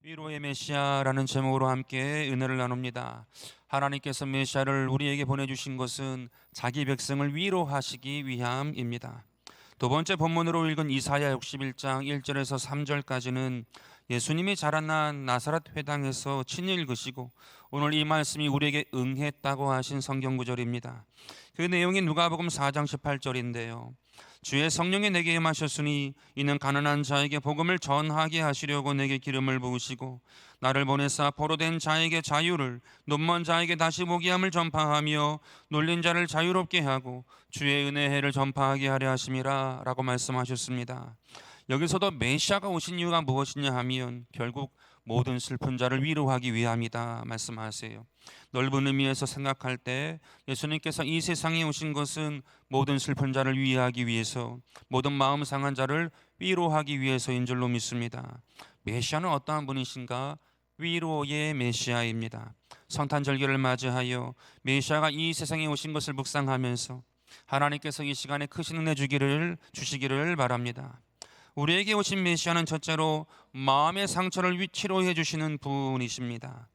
위로의 메시아라는 제목으로 함께 은혜를 나눕니다. 하나님께서 메시아를 우리에게 보내주신 것은 자기 백성을 위로하시기 위함입니다. 두 번째 본문으로 읽은 이사야 61장 1절에서 3절까지는 예수님이 자라난 나사렛 회당에서 친히 읽으시고 오늘 이 말씀이 우리에게 응했다고 하신 성경 구절입니다. 그 내용이 누가복음 4장 18절인데요. 주의 성령이 내게 임하셨으니 이는 가난한 자에게 복음을 전하게 하시려고 내게 기름을 부으시고 나를 보내사 포로된 자에게 자유를, 눈먼 자에게 다시 보게 함을 전파하며 놀린 자를 자유롭게 하고 주의 은혜의 해를 전파하게 하려 하심이라 라고 말씀하셨습니다. 여기서도 메시아가 오신 이유가 무엇이냐 하면 결국 모든 슬픈 자를 위로하기 위함이다 말씀하세요. 넓은 의미에서 생각할 때 예수님께서 이 세상에 오신 것은 모든 슬픈 자를 위하기 위해서, 모든 마음 상한 자를 위로하기 위해서인 줄로 믿습니다. 메시아는 어떠한 분이신가? 위로의 메시아입니다. 성탄절기를 맞이하여 메시아가 이 세상에 오신 것을 묵상하면서 하나님께서 이 시간에 크신 은혜 주시기를 바랍니다. 우리에게 오신 메시아는 첫째로 마음의 상처를 치료해 주시는 분이십니다.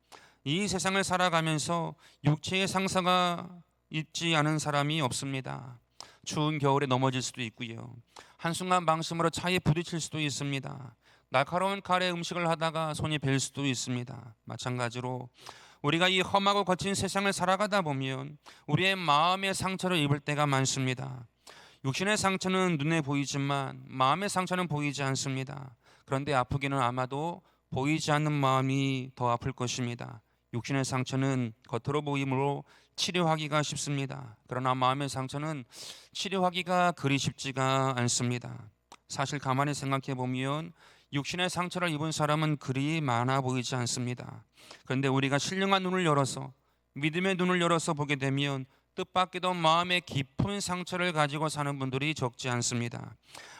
이 세상을 살아가면서 육체의 상처가 있지 않은 사람이 없습니다. 추운 겨울에 넘어질 수도 있고요. 한순간 방심으로 차에 부딪힐 수도 있습니다. 날카로운 칼에 음식을 하다가 손이 벨 수도 있습니다. 마찬가지로 우리가 이 험하고 거친 세상을 살아가다 보면 우리의 마음의 상처를 입을 때가 많습니다. 육신의 상처는 눈에 보이지만 마음의 상처는 보이지 않습니다. 그런데 아프기는 아마도 보이지 않는 마음이 더 아플 것입니다. 육신의 상처는 겉으로 보이므로 치료하기가 쉽습니다. 그러나 마음의 상처는 치료하기가 그리 쉽지가 않습니다. 사실 가만히 생각해 보면 육신의 상처를 입은 사람은 그리 많아 보이지 않습니다. 그런데 우리가 신령한 눈을 열어서, 믿음의 눈을 열어서 보게 되면 뜻밖에도 마음의 깊은 상처를 가지고 사는 분들이 적지 않습니다.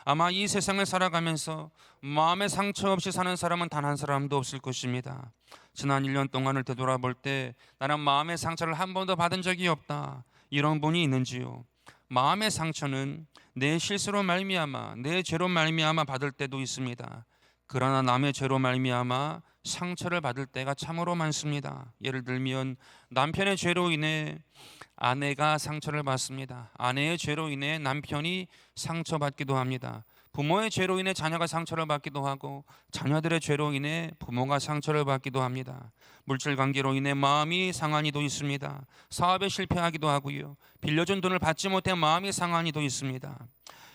아마 이 세상을 살아가면서 마음의 상처 없이 사는 사람은 단 한 사람도 없을 것입니다. 지난 1년 동안을 되돌아볼 때 나는 마음의 상처를 한 번도 받은 적이 없다, 이런 분이 있는지요? 마음의 상처는 내 실수로 말미암아, 내 죄로 말미암아 받을 때도 있습니다. 그러나 남의 죄로 말미암아 상처를 받을 때가 참으로 많습니다. 예를 들면 남편의 죄로 인해 아내가 상처를 받습니다. 아내의 죄로 인해 남편이 상처받기도 합니다. 부모의 죄로 인해 자녀가 상처를 받기도 하고 자녀들의 죄로 인해 부모가 상처를 받기도 합니다. 물질 관계로 인해 마음이 상한 이도 있습니다. 사업에 실패하기도 하고요. 빌려준 돈을 받지 못해 마음이 상한 이도 있습니다.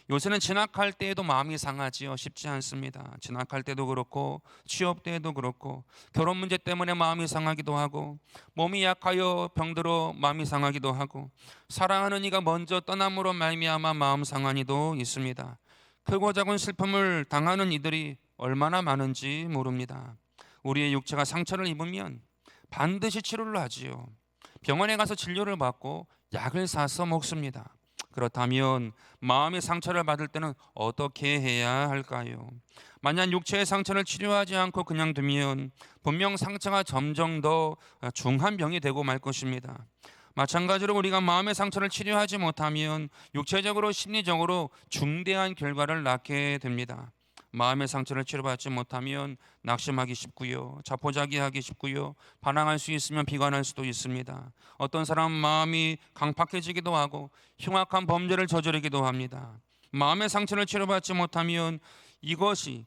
요새는 진학할 때에도 마음이 상하지요. 쉽지 않습니다. 진학할 때도 그렇고 취업 때에도 그렇고 결혼 문제 때문에 마음이 상하기도 하고 몸이 약하여 병들어 마음이 상하기도 하고 사랑하는 이가 먼저 떠남으로 말미암아 마음 상한 이도 있습니다. 크고 작은 슬픔을 당하는 이들이 얼마나 많은지 모릅니다. 우리의 육체가 상처를 입으면 반드시 치료를 하지요. 병원에 가서 진료를 받고 약을 사서 먹습니다. 그렇다면 마음의 상처를 받을 때는 어떻게 해야 할까요? 만약 육체의 상처를 치료하지 않고 그냥 두면 분명 상처가 점점 더 중한 병이 되고 말 것입니다. 마찬가지로 우리가 마음의 상처를 치료하지 못하면 육체적으로 심리적으로 중대한 결과를 낳게 됩니다. 마음의 상처를 치료받지 못하면 낙심하기 쉽고요, 자포자기하기 쉽고요, 반항할 수 있으면 비관할 수도 있습니다. 어떤 사람은 마음이 강팍해지기도 하고 흉악한 범죄를 저지르기도 합니다. 마음의 상처를 치료받지 못하면 이것이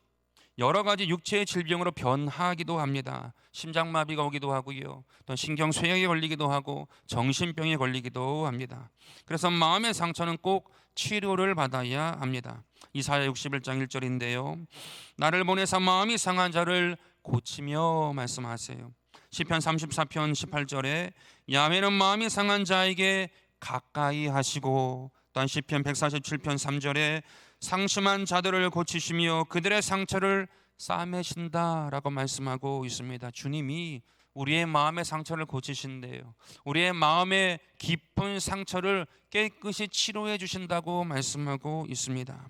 여러 가지 육체의 질병으로 변하기도 합니다. 심장마비가 오기도 하고요, 또 신경쇠약에 걸리기도 하고 정신병에 걸리기도 합니다. 그래서 마음의 상처는 꼭 치료를 받아야 합니다. 이사야 61장 1절인데요. 나를 보내사 마음이 상한 자를 고치며 말씀하세요. 시편 34편 18절에 야훼는 마음이 상한 자에게 가까이 하시고, 또한 시편 147편 3절에 상심한 자들을 고치시며 그들의 상처를 싸매신다라고 말씀하고 있습니다. 주님이 우리의 마음의 상처를 고치신대요. 우리의 마음의 깊은 상처를 깨끗이 치료해 주신다고 말씀하고 있습니다.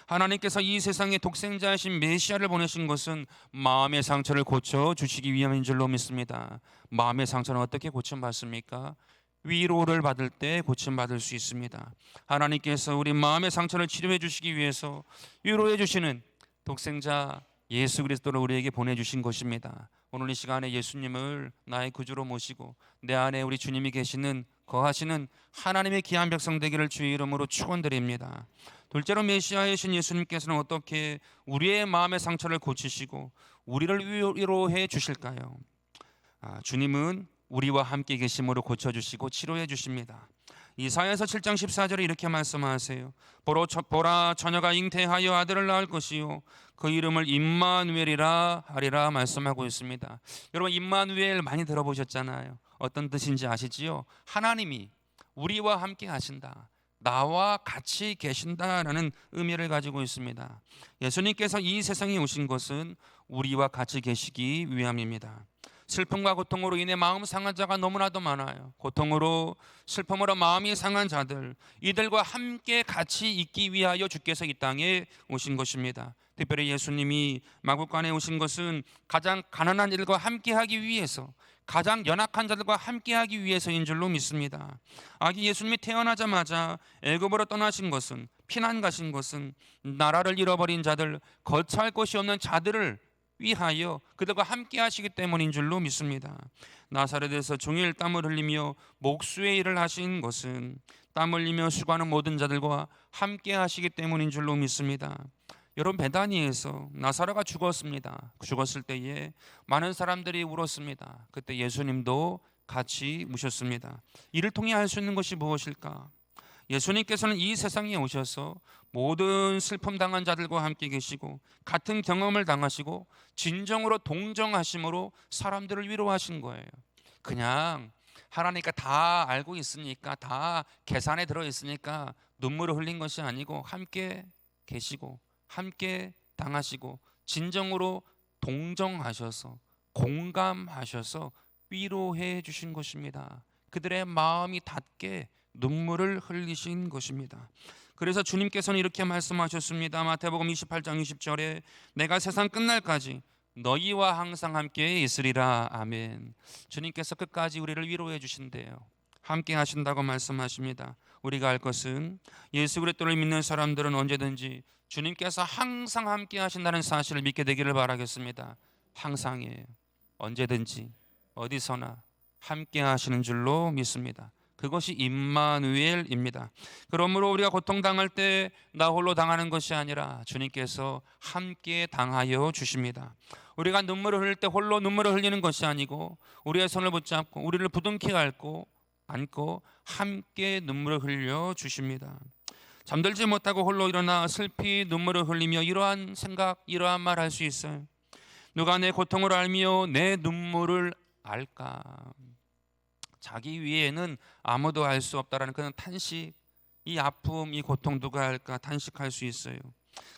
하나님께서 이 세상에 독생자이신 메시아를 보내신 것은 마음의 상처를 고쳐주시기 위함인 줄로 믿습니다. 마음의 상처는 어떻게 고침받습니까? 위로를 받을 때 고침받을 수 있습니다. 하나님께서 우리 마음의 상처를 치료해 주시기 위해서 위로해 주시는 독생자 예수 그리스도를 우리에게 보내주신 것입니다. 오늘 이 시간에 예수님을 나의 구주로 모시고 내 안에 우리 주님이 계시는 거하시는 하나님의 귀한 백성 되기를 주의 이름으로 축원드립니다. 둘째로 메시아이신 예수님께서는 어떻게 우리의 마음의 상처를 고치시고 우리를 위로해 주실까요? 주님은 우리와 함께 계심으로 고쳐주시고 치료해 주십니다. 이사야서 7장 14절에 이렇게 말씀하세요. 보라 처녀가 잉태하여 아들을 낳을 것이요 그 이름을 임마누엘이라 하리라 말씀하고 있습니다. 여러분, 임마누엘 많이 들어보셨잖아요. 어떤 뜻인지 아시지요? 하나님이 우리와 함께 하신다, 나와 같이 계신다라는 의미를 가지고 있습니다. 예수님께서 이 세상에 오신 것은 우리와 같이 계시기 위함입니다. 슬픔과 고통으로 인해 마음 상한 자가 너무나도 많아요. 고통으로 슬픔으로 마음이 상한 자들, 이들과 함께 같이 있기 위하여 주께서 이 땅에 오신 것입니다. 특별히 예수님이 마구간에 오신 것은 가장 가난한 이들과 함께하기 위해서, 가장 연약한 자들과 함께하기 위해서인 줄로 믿습니다. 아기 예수님이 태어나자마자 애굽으로 떠나신 것은, 피난 가신 것은 나라를 잃어버린 자들, 거처할 곳이 없는 자들을 위하여 그들과 함께 하시기 때문인 줄로 믿습니다. 나사렛에서 종일 땀을 흘리며 목수의 일을 하신 것은 땀 흘리며 수고하는 모든 자들과 함께 하시기 때문인 줄로 믿습니다. 여러분, 베다니에서 나사로가 죽었습니다. 죽었을 때에 많은 사람들이 울었습니다. 그때 예수님도 같이 우셨습니다. 이를 통해 할 수 있는 것이 무엇일까? 예수님께서는 이 세상에 오셔서 모든 슬픔 당한 자들과 함께 계시고 같은 경험을 당하시고 진정으로 동정하심으로 사람들을 위로하신 거예요. 그냥 하나님께 다 알고 있으니까, 다 계산에 들어있으니까 눈물을 흘린 것이 아니고 함께 계시고 함께 당하시고 진정으로 동정하셔서 공감하셔서 위로해 주신 것입니다. 그들의 마음이 닿게 눈물을 흘리신 것입니다. 그래서 주님께서는 이렇게 말씀하셨습니다. 마태복음 28장 20절에 내가 세상 끝날까지 너희와 항상 함께 있으리라. 아멘. 주님께서 끝까지 우리를 위로해 주신대요. 함께 하신다고 말씀하십니다. 우리가 알 것은 예수 그리스도를 믿는 사람들은 언제든지 주님께서 항상 함께 하신다는 사실을 믿게 되기를 바라겠습니다. 항상이에요. 언제든지 어디서나 함께 하시는 줄로 믿습니다. 그것이 임마누엘입니다. 그러므로 우리가 고통당할 때 나 홀로 당하는 것이 아니라 주님께서 함께 당하여 주십니다. 우리가 눈물을 흘릴 때 홀로 눈물을 흘리는 것이 아니고 우리의 손을 붙잡고 우리를 부둥켜 안고 함께 눈물을 흘려 주십니다. 잠들지 못하고 홀로 일어나 슬피 눈물을 흘리며 이러한 생각, 이러한 말 할 수 있어요. 누가 내 고통을 알며 내 눈물을 알까? 자기 위에는 아무도 알 수 없다라는 그런 탄식, 이 아픔, 이 고통 누가 알까 탄식할 수 있어요.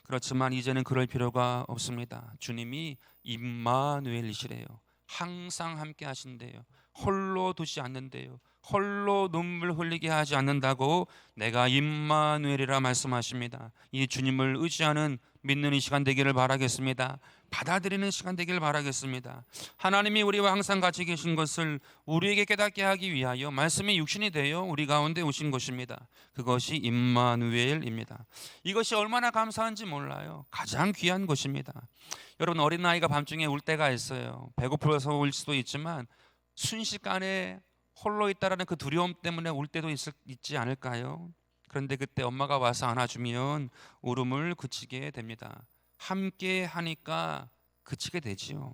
그렇지만 이제는 그럴 필요가 없습니다. 주님이 임마누엘이시래요. 항상 함께 하신대요. 홀로 두지 않는데요. 홀로 눈물 흘리게 하지 않는다고 내가 임마누엘이라 말씀하십니다. 이 주님을 의지하는 믿는 이 시간 되기를 바라겠습니다. 받아들이는 시간 되기를 바라겠습니다. 하나님이 우리와 항상 같이 계신 것을 우리에게 깨닫게 하기 위하여 말씀이 육신이 되어 우리 가운데 오신 것입니다. 그것이 임마누엘입니다. 이것이 얼마나 감사한지 몰라요. 가장 귀한 것입니다. 여러분, 어린아이가 밤중에 울 때가 있어요. 배고파서 울 수도 있지만 순식간에 홀로 있다라는 그 두려움 때문에 울 때도 있지 않을까요? 그런데 그때 엄마가 와서 안아주면 울음을 그치게 됩니다. 함께 하니까 그치게 되지요.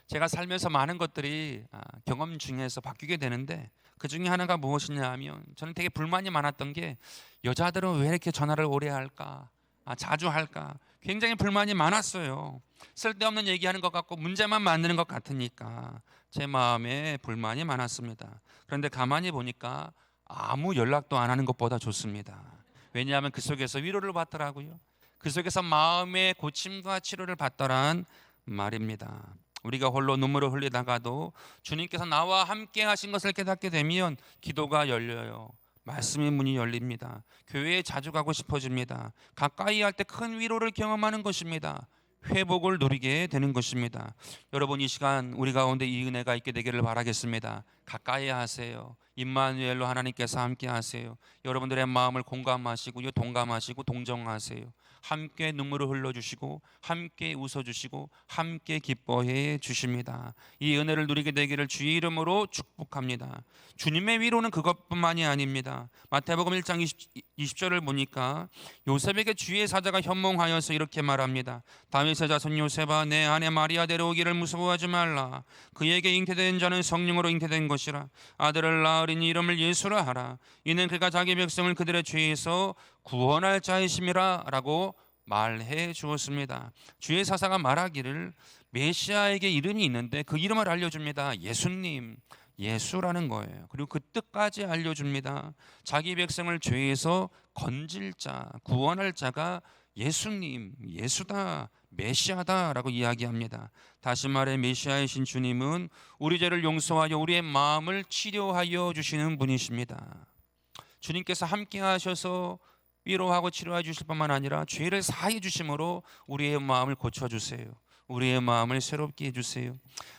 제가 살면서 많은 것들이 경험 중에서 바뀌게 되는데 그 중에 하나가 무엇이냐 하면 저는 되게 불만이 많았던 게 여자들은 왜 이렇게 전화를 오래 할까? 자주 할까? 굉장히 불만이 많았어요. 쓸데없는 얘기하는 것 같고 문제만 만드는 것 같으니까 제 마음에 불만이 많았습니다. 그런데 가만히 보니까 아무 연락도 안 하는 것보다 좋습니다. 왜냐하면 그 속에서 위로를 받더라고요. 그 속에서 마음의 고침과 치료를 받더란 말입니다. 우리가 홀로 눈물을 흘리다가도 주님께서 나와 함께 하신 것을 깨닫게 되면 기도가 열려요. 말씀의 문이 열립니다. 교회에 자주 가고 싶어집니다. 가까이 할 때 큰 위로를 경험하는 것입니다. 회복을 누리게 되는 것입니다. 여러분, 이 시간 우리 가운데 이 은혜가 있게 되기를 바라겠습니다. 가까이 하세요. 임마누엘로 하나님께서 함께 하세요. 여러분들의 마음을 공감하시고요, 동감하시고 동정하세요. 함께 눈물을 흘려주시고 함께 웃어주시고 함께 기뻐해 주십니다. 이 은혜를 누리게 되기를 주의 이름으로 축복합니다. 주님의 위로는 그것뿐만이 아닙니다. 마태복음 1장 20절을 보니까 요셉에게 주의 사자가 현몽하여서 이렇게 말합니다. 다윗의 자손 요셉아, 내 아내 마리아 데려오기를 무서워하지 말라. 그에게 잉태된 자는 성령으로 잉태된 것이라. 아들을 낳으리니 이름을 예수라 하라. 이는 그가 자기 백성을 그들의 죄에서 구원할 자이심이라 라고 말해 주었습니다. 주의 사사가 말하기를 메시아에게 이름이 있는데 그 이름을 알려줍니다. 예수님, 예수라는 거예요. 그리고 그 뜻까지 알려줍니다. 자기 백성을 죄에서 건질 자, 구원할 자가 예수님, 예수다, 메시아다라고 이야기합니다. 다시 말해 메시아이신 주님은 우리 죄를 용서하여 우리의 마음을 치료하여 주시는 분이십니다. 주님께서 함께 하셔서 위로하고 치료해 주실 뿐만 아니라 죄를 사해 주심으로 우리의 마음을 고쳐주세요. 우리의 마음을 새롭게 해주세요.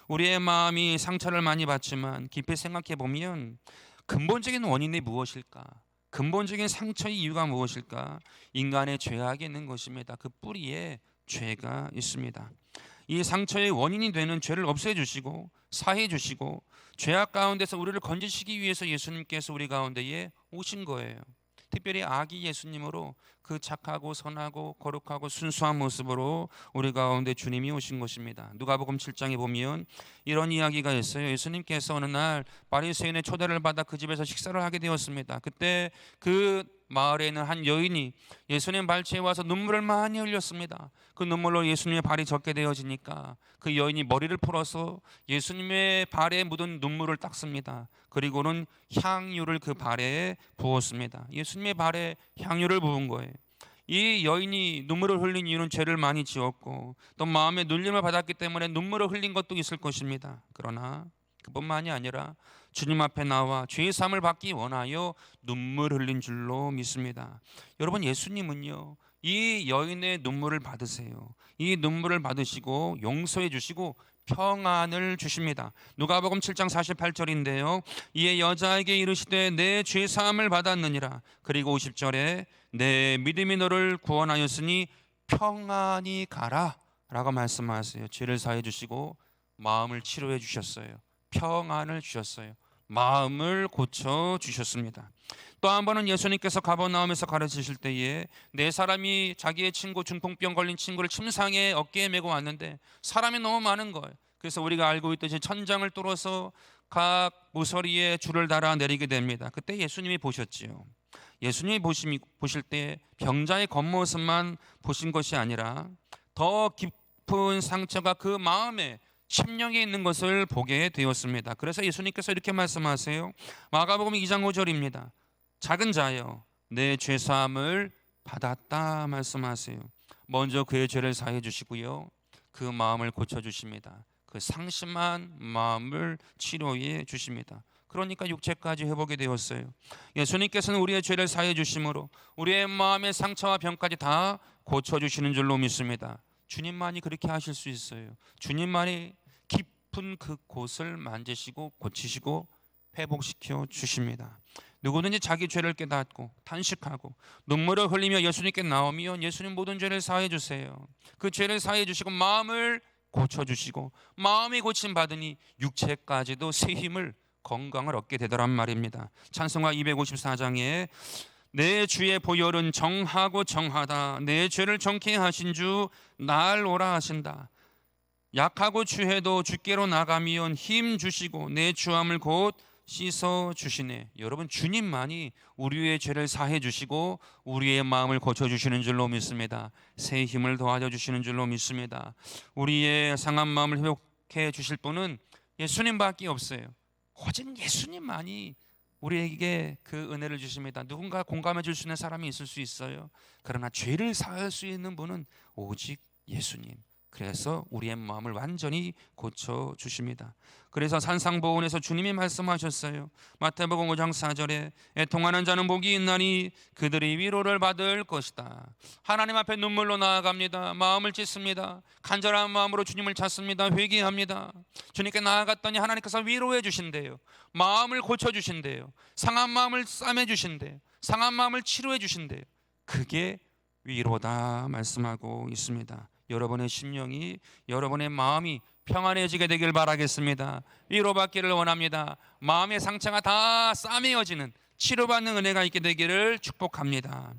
우리의 마음이 상처를 많이 받지만 깊이 생각해 보면 근본적인 원인이 무엇일까? 근본적인 상처의 이유가 무엇일까? 인간의 죄악이 있는 것입니다. 그 뿌리에 죄가 있습니다. 이 상처의 원인이 되는 죄를 없애주시고 사해주시고 죄악 가운데서 우리를 건지시기 위해서 예수님께서 우리 가운데에 오신 거예요. 특별히 아기 예수님으로 그 착하고 선하고 거룩하고 순수한 모습으로 우리 가운데 주님이 오신 것입니다. 누가복음 7장에 보면 이런 이야기가 있어요. 예수님께서 어느 날 바리새인의 초대를 받아 그 집에서 식사를 하게 되었습니다. 그때 그 마을에 있는 한 여인이 예수님 발치에 와서 눈물을 많이 흘렸습니다. 그 눈물로 예수님의 발이 젖게 되어지니까 그 여인이 머리를 풀어서 예수님의 발에 묻은 눈물을 닦습니다. 그리고는 향유를 그 발에 부었습니다. 예수님의 발에 향유를 부은 거예요. 이 여인이 눈물을 흘린 이유는 죄를 많이 지었고 또 마음에 눌림을 받았기 때문에 눈물을 흘린 것도 있을 것입니다. 그러나 그뿐만이 아니라 주님 앞에 나와 죄의 사함을 받기 원하여 눈물 흘린 줄로 믿습니다. 여러분, 예수님은요 이 여인의 눈물을 받으세요. 이 눈물을 받으시고 용서해 주시고 평안을 주십니다. 누가복음 7장 48절인데요 이에 여자에게 이르시되 내 죄 사함을 받았느니라. 그리고 50절에 내 믿음이 너를 구원하였으니 평안히 가라 라고 말씀하세요. 죄를 사해 주시고 마음을 치료해 주셨어요. 평안을 주셨어요. 마음을 고쳐 주셨습니다. 또 한 번은 예수님께서 가버나움에서 가르치실 때에 네 사람이 자기의 친구, 중풍병 걸린 친구를 침상에 어깨에 메고 왔는데 사람이 너무 많은 거예요. 그래서 우리가 알고 있듯이 천장을 뚫어서 각 모서리에 줄을 달아 내리게 됩니다. 그때 예수님이 보셨지요. 예수님이 보실 때 병자의 겉모습만 보신 것이 아니라 더 깊은 상처가 그 마음에 심령에 있는 것을 보게 되었습니다. 그래서 예수님께서 이렇게 말씀하세요. 마가복음 2장 5절입니다. 작은 자여 내 죄사함을 받았다 말씀하세요. 먼저 그의 죄를 사해 주시고요 그 마음을 고쳐 주십니다. 그 상심한 마음을 치료해 주십니다. 그러니까 육체까지 회복이 되었어요. 예수님께서는 우리의 죄를 사해 주심으로 우리의 마음의 상처와 병까지 다 고쳐 주시는 줄로 믿습니다. 주님만이 그렇게 하실 수 있어요. 주님만이 깊은 그 곳을 만지시고 고치시고 회복시켜 주십니다. 누구든지 자기 죄를 깨닫고 탄식하고 눈물을 흘리며 예수님께 나오면 예수님 모든 죄를 사해 주세요. 그 죄를 사해 주시고 마음을 고쳐 주시고 마음이 고침 받으니 육체까지도 새 힘을 건강을 얻게 되더란 말입니다. 찬송가 254장에 내 주의 보혈은 정하고 정하다. 내 죄를 정케 하신 주 날 오라 하신다. 약하고 추해도 주께로 나가면 힘 주시고 내 추함을 곧 씻어 주시네. 여러분, 주님만이 우리의 죄를 사해 주시고 우리의 마음을 고쳐 주시는 줄로 믿습니다. 새 힘을 더하여 주시는 줄로 믿습니다. 우리의 상한 마음을 회복해 주실 분은 예수님밖에 없어요. 오직 예수님만이 우리에게 그 은혜를 주십니다. 누군가 공감해 줄 수 있는 사람이 있을 수 있어요. 그러나 죄를 사할 수 있는 분은 오직 예수님, 그래서 우리의 마음을 완전히 고쳐주십니다. 그래서 산상보훈에서 주님이 말씀하셨어요. 마태복음 5장 4절에 애통하는 자는 복이 있나니 그들이 위로를 받을 것이다. 하나님 앞에 눈물로 나아갑니다. 마음을 찢습니다. 간절한 마음으로 주님을 찾습니다. 회개합니다. 주님께 나아갔더니 하나님께서 위로해 주신대요. 마음을 고쳐주신대요. 상한 마음을 싸매 주신대요. 상한 마음을 치료해 주신대요. 그게 위로다 말씀하고 있습니다. 여러분의 심령이, 여러분의 마음이 평안해지게 되길 바라겠습니다. 위로받기를 원합니다. 마음의 상처가 다 싸매어지는, 치료받는 은혜가 있게 되기를 축복합니다.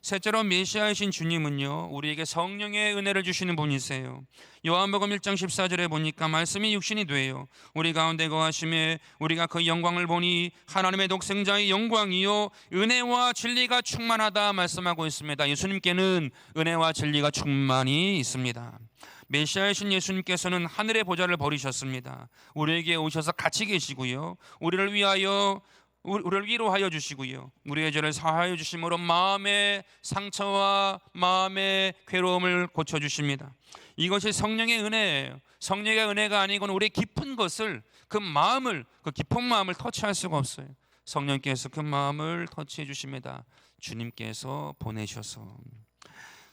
셋째로 메시아이신 주님은요, 우리에게 성령의 은혜를 주시는 분이세요. 요한복음 1장 14절에 보니까 말씀이 육신이 되어 우리 가운데 거하심에 우리가 그 영광을 보니 하나님의 독생자의 영광이요 은혜와 진리가 충만하다 말씀하고 있습니다. 예수님께는 은혜와 진리가 충만히 있습니다. 메시아이신 예수님께서는 하늘의 보좌를 버리셨습니다. 우리에게 오셔서 같이 계시고요, 우리를 위로하여 주시고요, 우리의 죄를 사하여 주심으로 마음의 상처와 마음의 괴로움을 고쳐주십니다. 이것이 성령의 은혜예요. 성령의 은혜가 아니고는 우리의 깊은 것을, 그 마음을, 그 깊은 마음을 터치할 수가 없어요. 성령께서 그 마음을 터치해 주십니다. 주님께서 보내셔서.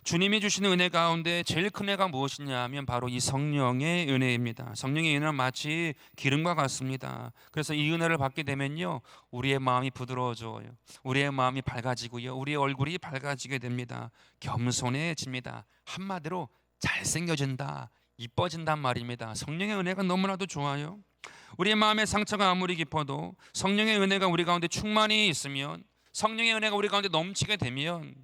주님이 주시는 은혜 가운데 제일 큰 은혜가 무엇이냐 하면 바로 이 성령의 은혜입니다. 성령의 은혜는 마치 기름과 같습니다. 그래서 이 은혜를 받게 되면요, 우리의 마음이 부드러워져요. 우리의 마음이 밝아지고요, 우리의 얼굴이 밝아지게 됩니다. 겸손해집니다. 한마디로 잘생겨진다, 이뻐진단 말입니다. 성령의 은혜가 너무나도 좋아요. 우리의 마음의 상처가 아무리 깊어도 성령의 은혜가 우리 가운데 충만히 있으면, 성령의 은혜가 우리 가운데 넘치게 되면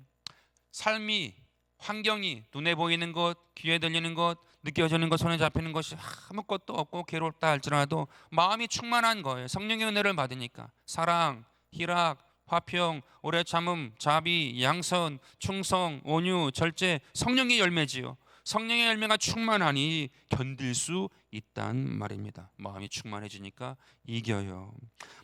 삶이, 환경이, 눈에 보이는 것, 귀에 들리는 것, 느껴지는 것, 손에 잡히는 것이 아무것도 없고 괴롭다 할지라도 마음이 충만한 거예요. 성령의 은혜를 받으니까 사랑, 희락, 화평, 오래 참음, 자비, 양선, 충성, 온유, 절제, 성령의 열매지요. 성령의 열매가 충만하니 견딜 수 있단 말입니다. 마음이 충만해지니까 이겨요.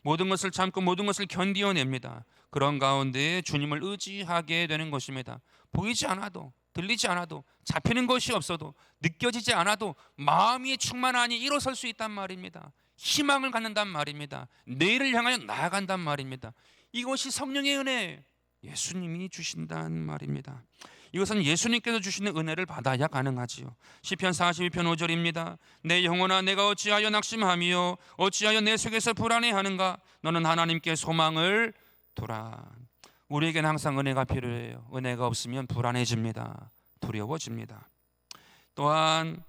모든 것을 참고 모든 것을 견디어냅니다. 그런 가운데 주님을 의지하게 되는 것입니다. 보이지 않아도, 들리지 않아도, 잡히는 것이 없어도, 느껴지지 않아도 마음이 충만하니 일어설 수 있단 말입니다. 희망을 갖는단 말입니다. 내일을 향하여 나아간단 말입니다. 이것이 성령의 은혜예요. 예수님이 주신단 말입니다. 이것은 예수님께서 주시는 은혜를 받아야 가능하지요. 시편 42편 5절입니다. 내 영혼아, 내가 어찌하여 낙심하며 어찌하여 내 속에서 불안해하는가? 너는 하나님께 소망을 두라. 우리에게는 항상 은혜가 필요해요. 은혜가 없으면 불안해집니다. 두려워집니다. 또한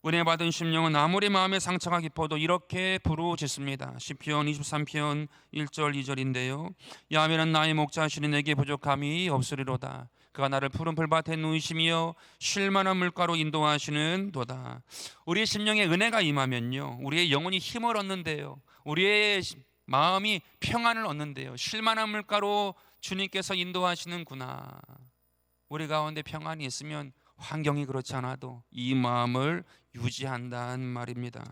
은혜 받은 심령은 아무리 마음의 상처가 깊어도 이렇게 부르짖습니다. 시편 23편 1절 2절인데요. 야훼는 나의 목자시니 내게 부족함이 없으리로다. 그가 나를 푸른 풀밭에 누이시며 쉴 만한 물가로 인도하시는 도다. 우리의 심령에 은혜가 임하면요, 우리의 영혼이 힘을 얻는데요, 우리의 마음이 평안을 얻는데요, 쉴 만한 물가로 주님께서 인도하시는구나. 우리 가운데 평안이 있으면 환경이 그렇지 않아도 이 마음을 유지한다는 말입니다.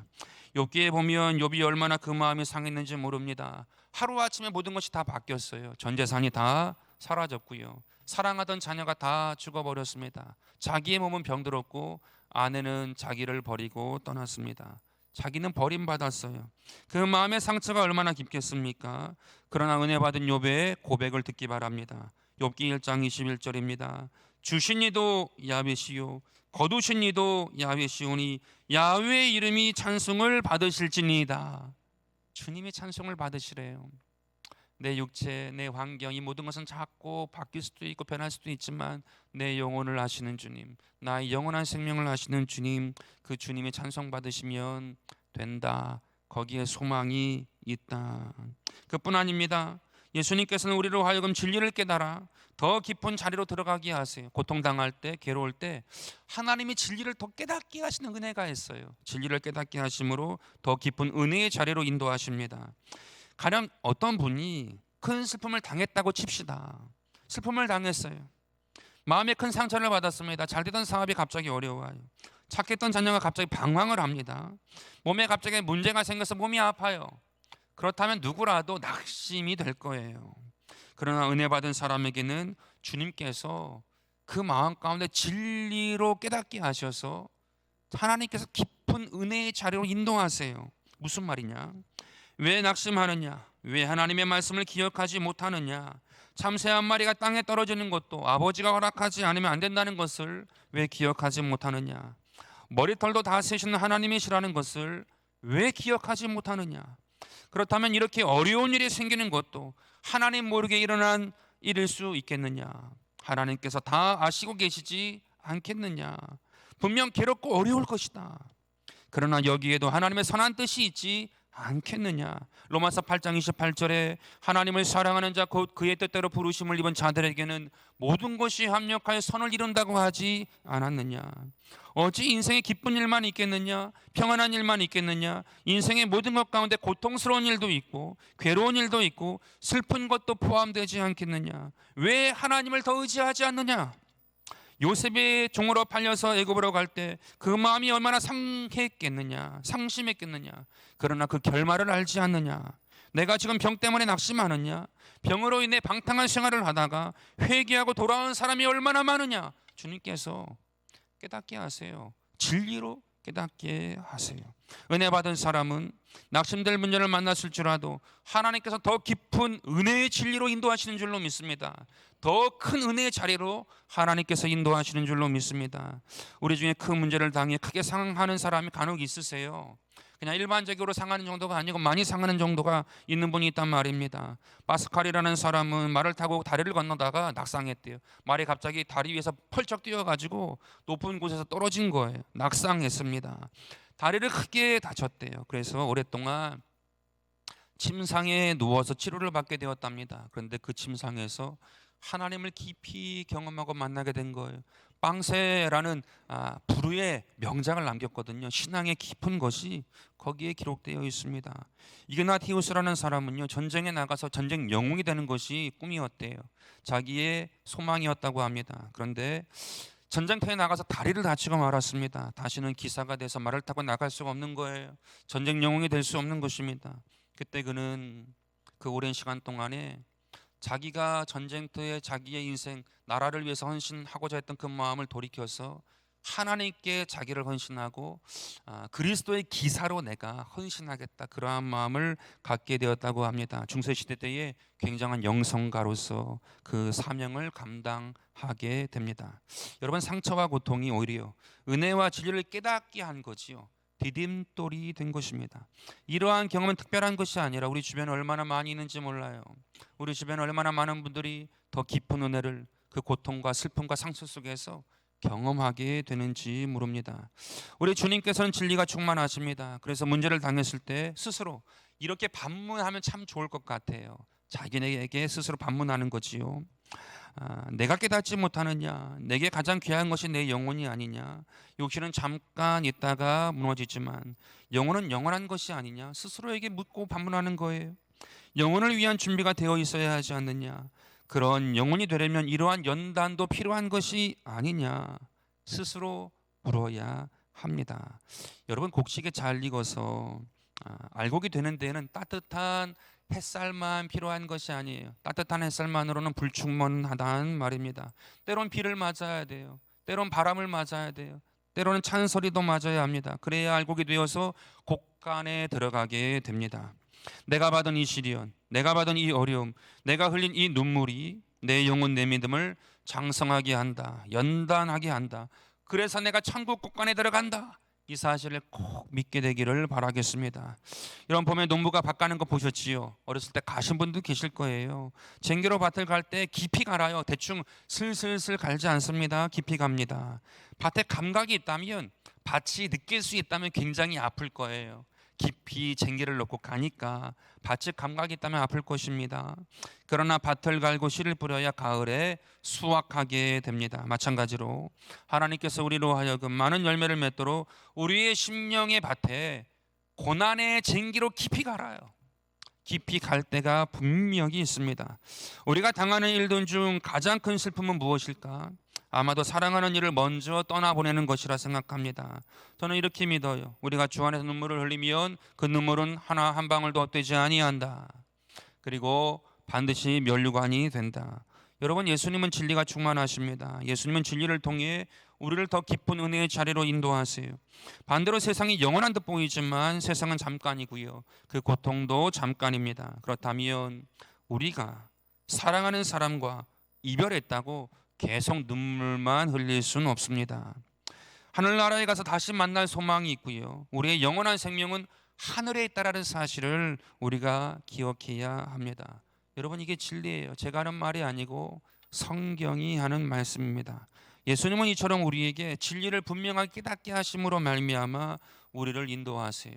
욥기에 보면 욥이 얼마나 그 마음이 상했는지 모릅니다. 하루아침에 모든 것이 다 바뀌었어요. 전 재산이 다 사라졌고요, 사랑하던 자녀가 다 죽어버렸습니다. 자기의 몸은 병들었고 아내는 자기를 버리고 떠났습니다. 자기는 버림받았어요. 그 마음의 상처가 얼마나 깊겠습니까? 그러나 은혜 받은 욥의 고백을 듣기 바랍니다. 욥기 1장 21절입니다. 주신 이도 야훼시요 거두신 이도 야훼시오니 야훼의 이름이 찬송을 받으실지니이다. 주님이 찬송을 받으시래요. 내 육체, 내 환경, 이 모든 것은 작고 바뀔 수도 있고 변할 수도 있지만 내 영혼을 아시는 주님, 나의 영원한 생명을 아시는 주님, 그 주님의 찬송 받으시면 된다. 거기에 소망이 있다. 그뿐 아닙니다. 예수님께서는 우리로 하여금 진리를 깨달아 더 깊은 자리로 들어가게 하세요. 고통당할 때, 괴로울 때 하나님이 진리를 더 깨닫게 하시는 은혜가 있어요. 진리를 깨닫게 하심으로 더 깊은 은혜의 자리로 인도하십니다. 가령 어떤 분이 큰 슬픔을 당했다고 칩시다. 슬픔을 당했어요. 마음에 큰 상처를 받았습니다. 잘 되던 사업이 갑자기 어려워요. 착했던 자녀가 갑자기 방황을 합니다. 몸에 갑자기 문제가 생겨서 몸이 아파요. 그렇다면 누구라도 낙심이 될 거예요. 그러나 은혜 받은 사람에게는 주님께서 그 마음 가운데 진리로 깨닫게 하셔서 하나님께서 깊은 은혜의 자리로 인도하세요. 무슨 말이냐? 왜 낙심하느냐? 왜 하나님의 말씀을 기억하지 못하느냐? 참새 한 마리가 땅에 떨어지는 것도 아버지가 허락하지 않으면 안 된다는 것을 왜 기억하지 못하느냐? 머리털도 다 세시는 하나님이시라는 것을 왜 기억하지 못하느냐? 그렇다면 이렇게 어려운 일이 생기는 것도 하나님 모르게 일어난 일일 수 있겠느냐? 하나님께서 다 아시고 계시지 않겠느냐? 분명 괴롭고 어려울 것이다. 그러나 여기에도 하나님의 선한 뜻이 있지 않겠느냐? 로마서 8장 28절에 하나님을 사랑하는 자 곧 그의 뜻대로 부르심을 입은 자들에게는 모든 것이 합력하여 선을 이룬다고 하지 않았느냐? 어찌 인생에 기쁜 일만 있겠느냐? 평안한 일만 있겠느냐? 인생의 모든 것 가운데 고통스러운 일도 있고 괴로운 일도 있고 슬픈 것도 포함되지 않겠느냐? 왜 하나님을 더 의지하지 않느냐? 요셉의 종으로 팔려서 애굽으로 갈 때 그 마음이 얼마나 상했겠느냐, 상심했겠느냐. 그러나 그 결말을 알지 않느냐. 내가 지금 병 때문에 낙심하느냐, 병으로 인해 방탕한 생활을 하다가 회개하고 돌아온 사람이 얼마나 많으냐. 주님께서 깨닫게 하세요. 진리로 깨닫게 하세요. 은혜 받은 사람은 낙심될 문제를 만났을지라도 하나님께서 더 깊은 은혜의 진리로 인도하시는 줄로 믿습니다. 더 큰 은혜의 자리로 하나님께서 인도하시는 줄로 믿습니다. 우리 중에 큰 문제를 당해 크게 상하는 사람이 간혹 있으세요. 그냥 일반적으로 상하는 정도가 아니고 많이 상하는 정도가 있는 분이 있단 말입니다. 파스칼이라는 사람은 말을 타고 다리를 건너다가 낙상했대요. 말이 갑자기 다리 위에서 펄쩍 뛰어가지고 높은 곳에서 떨어진 거예요. 낙상했습니다. 다리를 크게 다쳤대요. 그래서 오랫동안 침상에 누워서 치료를 받게 되었답니다. 그런데 그 침상에서 하나님을 깊이 경험하고 만나게 된 거예요. 빵세라는 불후의 명작을 남겼거든요. 신앙의 깊은 것이 거기에 기록되어 있습니다. 이그나티우스라는 사람은요, 전쟁에 나가서 전쟁 영웅이 되는 것이 꿈이었대요. 자기의 소망이었다고 합니다. 그런데 전쟁터에 나가서 다리를 다치고 말았습니다. 다시는 기사가 돼서 말을 타고 나갈 수가 없는 거예요. 전쟁 영웅이 될 수 없는 것입니다. 그때 그는 그 오랜 시간 동안에 자기가 전쟁터에 자기의 인생, 나라를 위해서 헌신하고자 했던 그 마음을 돌이켜서 하나님께 자기를 헌신하고 그리스도의 기사로 내가 헌신하겠다, 그러한 마음을 갖게 되었다고 합니다. 중세시대 때에 굉장한 영성가로서 그 사명을 감당하게 됩니다. 여러분, 상처와 고통이 오히려 은혜와 진리를 깨닫게 한 거지요. 디딤돌이 된 것입니다. 이러한 경험은 특별한 것이 아니라 우리 주변에 얼마나 많이 있는지 몰라요. 우리 주변에 얼마나 많은 분들이 더 깊은 은혜를 그 고통과 슬픔과 상처 속에서 경험하게 되는지 모릅니다. 우리 주님께서는 진리가 충만하십니다. 그래서 문제를 당했을 때 스스로 이렇게 반문하면 참 좋을 것 같아요. 자기에게 스스로 반문하는 거지요. 내가 깨닫지 못하느냐, 내게 가장 귀한 것이 내 영혼이 아니냐, 욕심은 잠깐 있다가 무너지지만 영혼은 영원한 것이 아니냐, 스스로에게 묻고 반문하는 거예요. 영혼을 위한 준비가 되어 있어야 하지 않느냐, 그런 영혼이 되려면 이러한 연단도 필요한 것이 아니냐, 스스로 물어야 합니다. 여러분, 곡식에 잘 익어서 알곡이 되는 데에는 따뜻한 햇살만 필요한 것이 아니에요. 따뜻한 햇살만으로는 불충분하다는 말입니다. 때론 비를 맞아야 돼요. 때론 바람을 맞아야 돼요. 때로는 찬소리도 맞아야 합니다. 그래야 알곡이 되어서 곡간에 들어가게 됩니다. 내가 받은 이 시련, 내가 받은 이 어려움, 내가 흘린 이 눈물이 내 영혼, 내 믿음을 장성하게 한다, 연단하게 한다. 그래서 내가 천국 곡간에 들어간다, 이 사실을 꼭 믿게 되기를 바라겠습니다. 여러분, 봄에 농부가 밭 가는 거 보셨지요? 어렸을 때 가신 분도 계실 거예요. 쟁기로 밭을 갈 때 깊이 갈아요. 대충 슬슬슬 갈지 않습니다. 깊이 갑니다. 밭에 감각이 있다면, 밭이 느낄 수 있다면 굉장히 아플 거예요. 깊이 쟁기를 넣고 가니까 밭에 감각이 있다면 아플 것입니다. 그러나 밭을 갈고 씨를 뿌려야 가을에 수확하게 됩니다. 마찬가지로 하나님께서 우리로 하여금 많은 열매를 맺도록 우리의 심령의 밭에 고난의 쟁기로 깊이 갈아요. 깊이 갈 때가 분명히 있습니다. 우리가 당하는 일들 중 가장 큰 슬픔은 무엇일까? 아마도 사랑하는 이를 먼저 떠나보내는 것이라 생각합니다. 저는 이렇게 믿어요. 우리가 주 안에서 눈물을 흘리면 그 눈물은 하나 한 방울도 헛되지 아니한다. 그리고 반드시 면류관이 된다. 여러분, 예수님은 진리가 충만하십니다. 예수님은 진리를 통해 우리를 더 깊은 은혜의 자리로 인도하세요. 반대로 세상이 영원한 듯 보이지만 세상은 잠깐이고요. 그 고통도 잠깐입니다. 그렇다면 우리가 사랑하는 사람과 이별했다고 계속 눈물만 흘릴 수는 없습니다. 하늘나라에 가서 다시 만날 소망이 있고요. 우리의 영원한 생명은 하늘에 있다라는 사실을 우리가 기억해야 합니다. 여러분, 이게 진리예요. 제가 하는 말이 아니고 성경이 하는 말씀입니다. 예수님은 이처럼 우리에게 진리를 분명하게 깨닫게 하심으로 말미암아 우리를 인도하세요.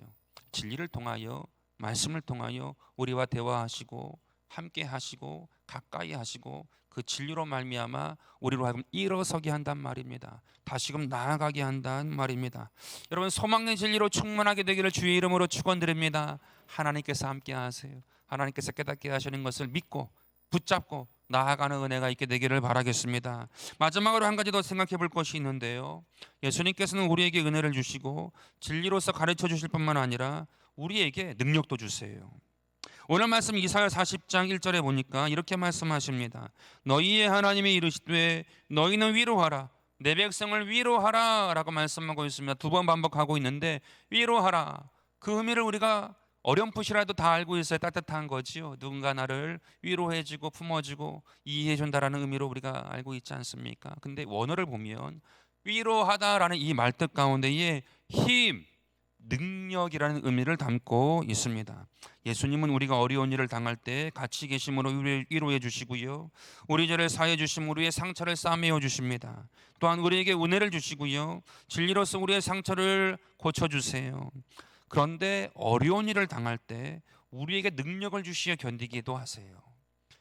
진리를 통하여, 말씀을 통하여 우리와 대화하시고 함께 하시고 가까이 하시고 그 진리로 말미암아 우리로 하여금 일어서게 한단 말입니다. 다시금 나아가게 한단 말입니다. 여러분, 소망의 진리로 충만하게 되기를 주의 이름으로 축원드립니다. 하나님께서 함께 하세요. 하나님께서 깨닫게 하시는 것을 믿고 붙잡고 나아가는 은혜가 있게 되기를 바라겠습니다. 마지막으로 한 가지 더 생각해 볼 것이 있는데요. 예수님께서는 우리에게 은혜를 주시고 진리로서 가르쳐 주실 뿐만 아니라 우리에게 능력도 주세요. 오늘 말씀 이사야 40장 1절에 보니까 이렇게 말씀하십니다. 너희의 하나님이 이르시되 너희는 위로하라, 내 백성을 위로하라 라고 말씀하고 있습니다. 2번 반복하고 있는데 위로하라, 그 의미를 우리가 어렴풋이라도 다 알고 있어야 따뜻한 거지요. 누군가 나를 위로해주고 품어주고 이해해준다라는 의미로 우리가 알고 있지 않습니까? 근데 원어를 보면 위로하다라는 이 말뜻 가운데에 힘, 능력이라는 의미를 담고 있습니다. 예수님은 우리가 어려운 일을 당할 때 같이 계심으로 위로해 주시고요, 우리 죄를 사해 주심 우리의 상처를 싸매어 주십니다. 또한 우리에게 은혜를 주시고요, 진리로서 우리의 상처를 고쳐주세요. 그런데 어려운 일을 당할 때 우리에게 능력을 주시어 견디기도 하세요.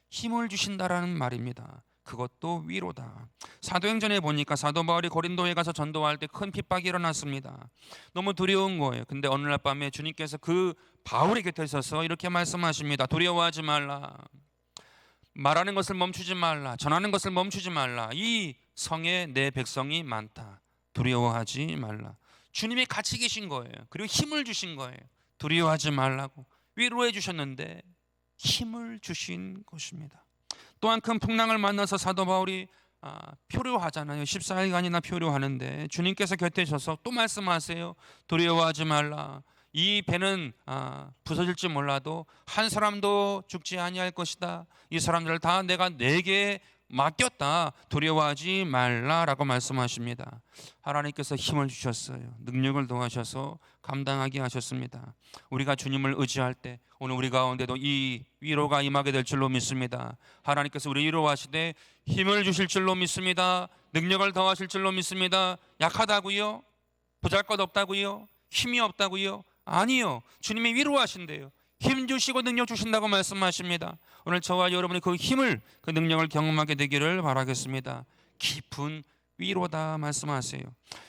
힘을 주신다라는 말입니다. 그것도 위로다. 사도행전에 보니까 사도 바울이 고린도에 가서 전도할 때 큰 핍박이 일어났습니다. 너무 두려운 거예요. 근데 어느 날 밤에 주님께서 그 바울의 곁에 서서 이렇게 말씀하십니다. 두려워하지 말라, 말하는 것을 멈추지 말라, 전하는 것을 멈추지 말라. 이 성에 내 백성이 많다. 두려워하지 말라. 주님이 같이 계신 거예요. 그리고 힘을 주신 거예요. 두려워하지 말라고 위로해 주셨는데 힘을 주신 것입니다. 또한 큰 풍랑을 만나서 사도 바울이 표류하잖아요. 14일간이나 표류하는데 주님께서 곁에 서서 또 말씀하세요. 두려워하지 말라. 이 배는 부서질지 몰라도 한 사람도 죽지 아니할 것이다. 이 사람들을 다 내가 내게 맡겼다. 두려워하지 말라라고 말씀하십니다. 하나님께서 힘을 주셨어요. 능력을 더하셔서 감당하게 하셨습니다. 우리가 주님을 의지할 때 오늘 우리 가운데도 이 위로가 임하게 될 줄로 믿습니다. 하나님께서 우리 위로하시되 힘을 주실 줄로 믿습니다. 능력을 더하실 줄로 믿습니다. 약하다고요? 보잘것없다고요? 힘이 없다고요? 아니요. 주님이 위로하신대요. 힘 주시고 능력 주신다고 말씀하십니다. 오늘 저와 여러분이 그 힘을, 그 능력을 경험하게 되기를 바라겠습니다. 깊은 위로다 말씀하세요.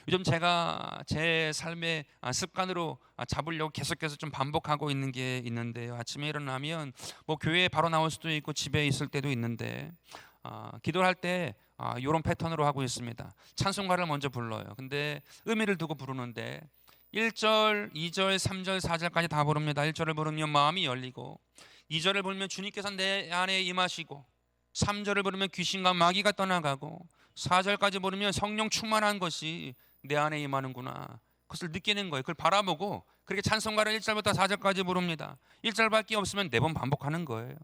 요즘 제가 제 삶의 습관으로 잡으려고 계속해서 좀 반복하고 있는 게 있는데요. 아침에 일어나면 뭐 교회에 바로 나올 수도 있고 집에 있을 때도 있는데 기도할 때 이런 패턴으로 하고 있습니다. 찬송가를 먼저 불러요. 근데 의미를 두고 부르는데 1절, 2절, 3절, 4절까지 다 부릅니다. 1절을 부르면 마음이 열리고, 2절을 부르면 주님께서 내 안에 임하시고, 3절을 부르면 귀신과 마귀가 떠나가고, 4절까지 부르면 성령 충만한 것이 내 안에 임하는구나, 그것을 느끼는 거예요. 그걸 바라보고 그렇게 찬송가를 1절부터 4절까지 부릅니다. 1절밖에 없으면 4번 반복하는 거예요.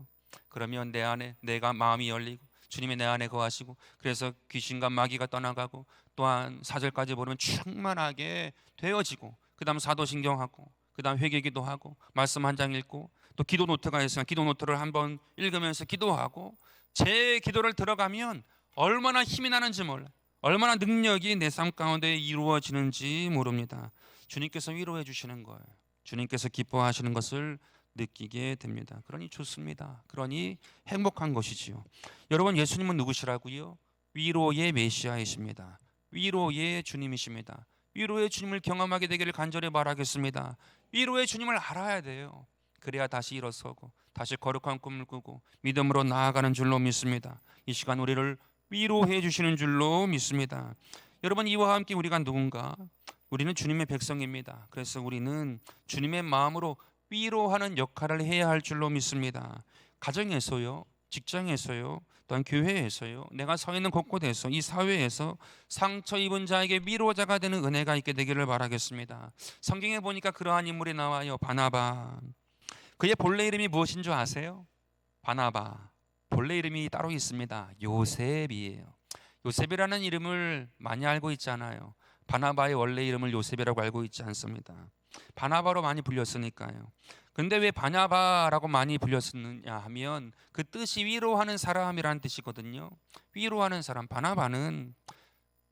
그러면 내 안에 내가 마음이 열리고 주님이 내 안에 거하시고, 그래서 귀신과 마귀가 떠나가고, 또한 4절까지 보면 충만하게 되어지고, 그 다음 사도신경하고, 그 다음 회개기도 하고, 말씀 한 장 읽고, 또 기도 노트가 있으면 기도 노트를 한번 읽으면서 기도하고, 제 기도를 들어가면 얼마나 힘이 나는지 몰라요. 얼마나 능력이 내 삶 가운데 이루어지는지 모릅니다. 주님께서 위로해 주시는 거예요. 주님께서 기뻐하시는 것을 느끼게 됩니다. 그러니 좋습니다. 그러니 행복한 것이지요. 여러분, 예수님은 누구시라고요? 위로의 메시아이십니다. 위로의 주님이십니다. 위로의 주님을 경험하게 되기를 간절히 바라겠습니다. 위로의 주님을 알아야 돼요. 그래야 다시 일어서고 다시 거룩한 꿈을 꾸고 믿음으로 나아가는 줄로 믿습니다. 이 시간 우리를 위로해 주시는 줄로 믿습니다. 여러분, 이와 함께 우리가 누군가? 우리는 주님의 백성입니다. 그래서 우리는 주님의 마음으로 위로하는 역할을 해야 할 줄로 믿습니다. 가정에서요, 직장에서요, 또한 교회에서요, 내가 서 있는 곳곳에서 이 사회에서 상처 입은 자에게 위로자가 되는 은혜가 있게 되기를 바라겠습니다. 성경에 보니까 그러한 인물이 나와요. 바나바. 그의 본래 이름이 무엇인 줄 아세요? 바나바. 본래 이름이 따로 있습니다. 요셉이에요. 요셉이라는 이름을 많이 알고 있잖아요. 바나바의 원래 이름을 요셉이라고 알고 있지 않습니다. 바나바로 많이 불렸으니까요. 근데 왜 바나바라고 많이 불렸느냐 하면 그 뜻이 위로하는 사람이라는 뜻이거든요. 위로하는 사람. 바나바는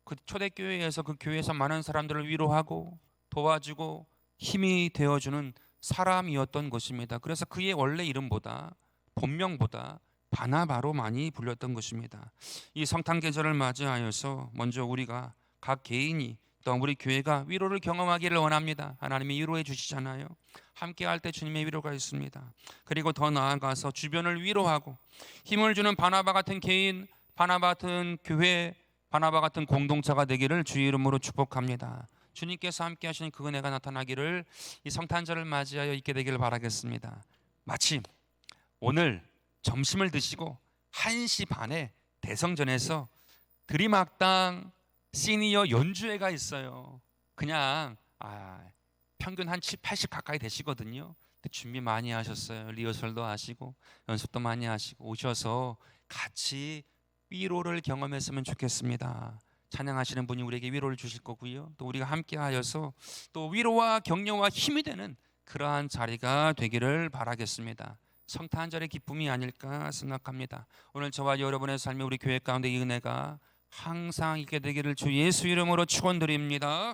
그 초대교회에서 그 교회에서 많은 사람들을 위로하고 도와주고 힘이 되어주는 사람이었던 것입니다. 그래서 그의 원래 이름보다 본명보다 바나바로 많이 불렸던 것입니다. 이 성탄 계절을 맞이하여서 먼저 우리가 각 개인이 또 우리 교회가 위로를 경험하기를 원합니다. 하나님이 위로해 주시잖아요. 함께 할 때 주님의 위로가 있습니다. 그리고 더 나아가서 주변을 위로하고 힘을 주는 바나바 같은 개인, 바나바 같은 교회, 바나바 같은 공동체가 되기를 주의 이름으로 축복합니다. 주님께서 함께 하시는 그 은혜가 나타나기를 이 성탄절을 맞이하여 있게 되기를 바라겠습니다. 마침 오늘 점심을 드시고 1시 반에 대성전에서 드림악당 시니어 연주회가 있어요. 그냥 평균 한 7, 80 가까이 되시거든요. 준비 많이 하셨어요. 리허설도 하시고 연습도 많이 하시고 오셔서 같이 위로를 경험했으면 좋겠습니다. 찬양하시는 분이 우리에게 위로를 주실 거고요. 또 우리가 함께 하여서 또 위로와 격려와 힘이 되는 그러한 자리가 되기를 바라겠습니다. 성탄절의 기쁨이 아닐까 생각합니다. 오늘 저와 여러분의 삶에 우리 교회 가운데 이 은혜가 항상 있게 되기를 주 예수 이름으로 축원드립니다.